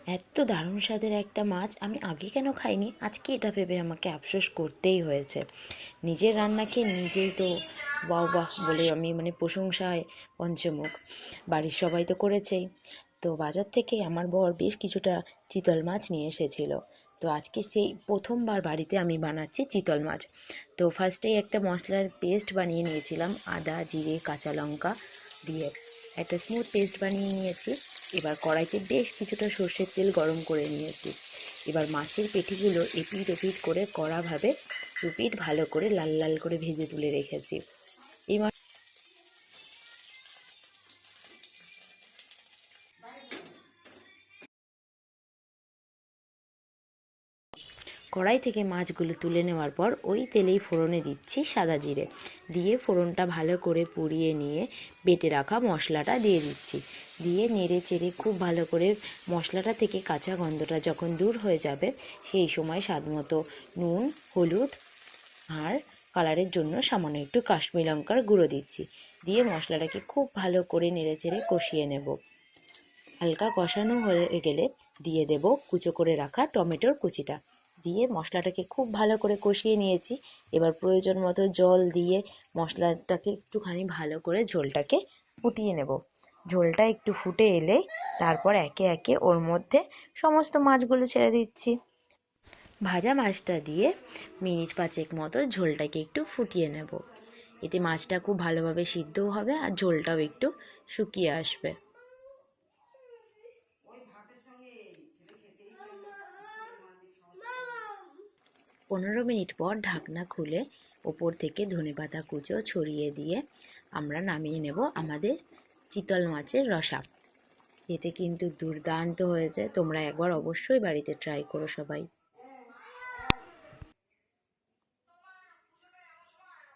এত দারুণ স্বাদের একটা মাছ আমি আগে কেন খাইনি, আজকে এটা ভেবে আমাকে আফসোস করতেই হয়েছে। নিজের রান্না খেয়ে নিজেই তো বাহ বাহ বলে আমি প্রশংসায় পঞ্চমুখ। বাড়ির সবাই তো করেছেই। তো বাজার থেকে আমার বর বেশ কিছুটা চিতল মাছ নিয়ে এসেছিল। তো আজকে সেই প্রথমবার বাড়িতে আমি বানাচ্ছি চিতল মাছ। তো ফার্স্টেই একটা মশলার পেস্ট বানিয়ে নিয়েছিলাম, আদা জিরে কাঁচা লঙ্কা দিয়ে একটা স্মুথ পেস্ট বানিয়ে নিয়েছি। এবার কড়াইতে বেশ কিছুটা সর্ষের তেল গরম করে নিয়েছি। এবার মাছের পেটিগুলো এপিট ওপিট করে কড়াভাবে দুপিট ভালো করে লাল লাল করে ভেজে তুলে রেখেছি। এই কড়াই থেকে মাছগুলো তুলে নেওয়ার পর ওই তেলেই ফোড়নে দিচ্ছি সাদা জিরে, দিয়ে ফোড়নটা ভালো করে পুড়িয়ে নিয়ে বেটে রাখা মশলাটা দিয়ে দিচ্ছি। দিয়ে নেড়ে চেড়ে খুব ভালো করে মশলাটা থেকে কাঁচা গন্ধটা যখন দূর হয়ে যাবে, সেই সময় স্বাদমতো নুন, হলুদ আর কালারের জন্য সামান্য একটু কাশ্মীরি লঙ্কার গুঁড়ো দিচ্ছি। দিয়ে মশলাটাকে খুব ভালো করে নেড়ে চেড়ে কষিয়ে নেব। হালকা কষানো হয়ে গেলে দিয়ে দেব কুচো করে রাখা টমেটোর কুচিটা। দিয়ে মশলাটাকে খুব ভালো করে কষিয়ে নিয়েছি। এবার প্রয়োজন মতো জল দিয়ে মশলাটাকে একটুখানি ভালো করে ঝোলটাকে ফুটিয়ে নেব। ঝোলটা একটু ফুটে এলে তারপর একে একে ওর মধ্যে সমস্ত মাছগুলো ছেড়ে দিচ্ছি। ভাজা মাছটা দিয়ে মিনিট পাঁচেক মতো ঝোলটাকে একটু ফুটিয়ে নেব। এতে মাছটা খুব ভালোভাবে সিদ্ধও হবে আর ঝোলটাও একটু শুকিয়ে আসবে। 15 মিনিট পর ঢাকনা খুলে ওপর থেকে ধনেপাতা কুচো ছড়িয়ে দিয়ে আমরা নামিয়ে নেব আমাদের চিতল মাছের রসা। খেতে কিন্তু দুর্দান্ত হয়েছে, তোমরা একবার অবশ্যই বাড়িতে ট্রাই করো সবাই।